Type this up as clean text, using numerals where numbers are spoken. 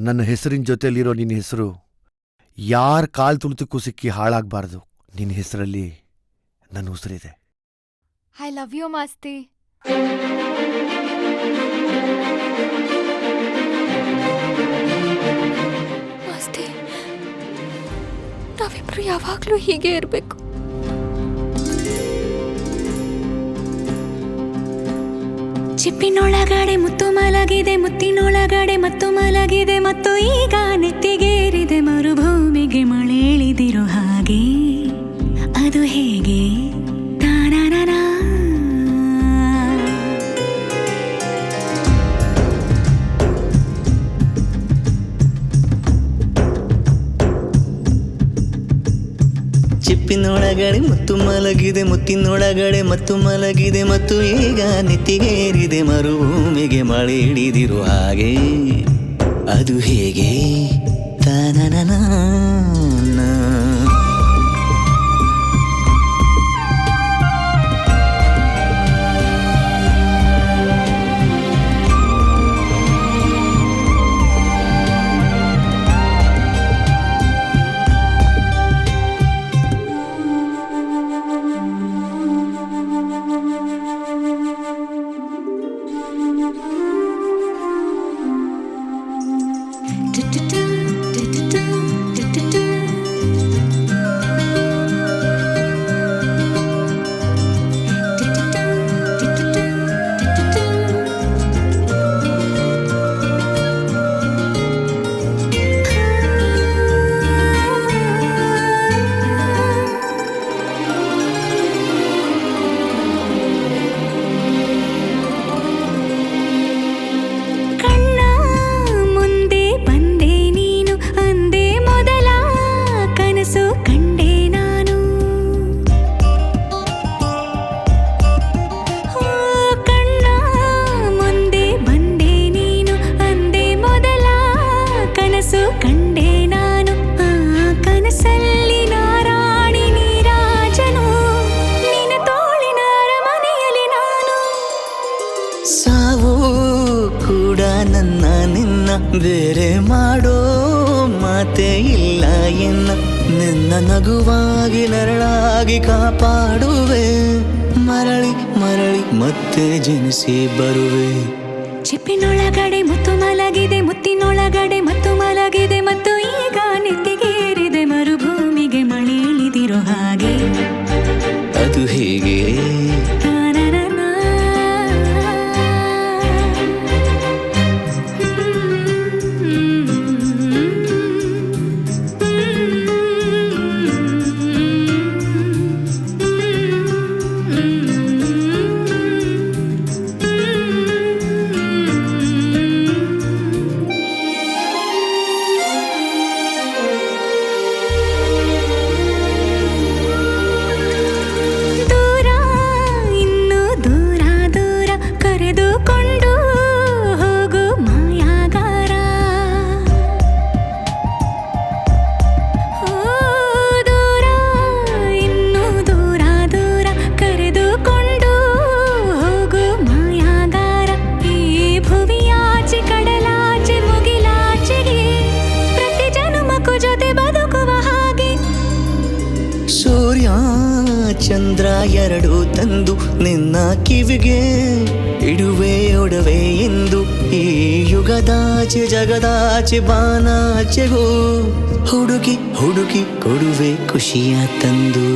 ನನ್ನ ಹೆಸರಿನ ಜೊತೆಲಿರೋ ನಿನ್ನ ಹೆಸರು ಯಾರ ಕಾಲ್ ತುಳಿತಕ್ಕೂ ಸಿಕ್ಕಿ ಹಾಳಾಗ್ಬಾರ್ದು. ನಿನ್ನ ಹೆಸರಲ್ಲಿ ನನ್ನ ಉಸಿರಿದೆ. I love you Masti. Masti, ನಾವಿಬ್ರು ಯಾವಾಗ್ಲೂ ಹೀಗೆ ಇರ್ಬೇಕು. ಚಿಪ್ಪಿನೊಳಗಡೆ ಮುತ್ತು ಮಲಗಿದೆ, ಮುತ್ತಿನೊಳಗಡೆ ಮತ್ತು ಮಲಗಿದೆ, ಮತ್ತು ಈಗ ನೆತ್ತಿಗೇರಿದೆ ಮರುಭೂಮಿಗೆ ಮಳೆ ಇಳಿದಿರೋ ಹಾಗೆ. ಅದು ಹೇಗೆ? ತಾನಾನಾ ಚಿಪ್ಪಿನೊಳಗಡೆ ಮುತ್ತು ಮಲಗಿದೆ, ಮುತ್ತಿನೊಳಗಡೆ ಮತ್ತು ಮಲಗಿದೆ, ಮತ್ತು ಈಗ ನೆತ್ತಿಗೇರಿದೆ ಮರುಭೂಮಿಗೆ ಮಳೆ ಹಿಡಿದಿರೋ ಹಾಗೆ. ಅದು ಹೇಗೆ? ತಾನನನಾ ಕಂಡೆ ನಾನು. ಕನಸಲ್ಲಿ ನಾರಾಣಿ ನೀರಾಜನು, ನಿನ್ನ ತೋಳಿನ ಅರಮನೆಯಲ್ಲಿ ನಾನು. ಸಾವು ಕೂಡ ನನ್ನ ನಿನ್ನ ಬೇರೆ ಮಾಡೋ ಮಾತೇ ಇಲ್ಲ ಎನ್ನ. ನಿನ್ನ ನಗುವಾಗಿ ನರಳಾಗಿ ಕಾಪಾಡುವೆ, ಮರಳಿ ಮರಳಿ ಮತ್ತೆ ಜನಿಸಿ ಬರುವೆ. ಚಿಪ್ಪಿನೊಳಗಡೆ ಮುತ್ತು ಮಲಗಿದೆ, ಮುತ್ತಿನೊಳಗಡೆ ಮತ್ತು ಮಲಗಿದೆ, ಮತ್ತು ಈಗ ನೆತ್ತಿಗೇರಿದೆ ಮರುಭೂಮಿಗೆ ಮಳೆ ಇಳಿದಿರೋ ಹಾಗೆ. ಅದು ಹೇಗೆ? ಸೂರ್ಯ ಚಂದ್ರ ಎರಡು ತಂದು ನಿನ್ನ ಕಿವಿಗೆ ಇಡುವೆ ಒಡವೆ ಎಂದು. ಈ ಯುಗದಾಚೆ ಜಗದಾಚೆ ಬಾನಾಚೆಗೂ ಹುಡುಕಿ ಹುಡುಕಿ ಕೊಡುವೆ ಖುಷಿಯ ತಂದು.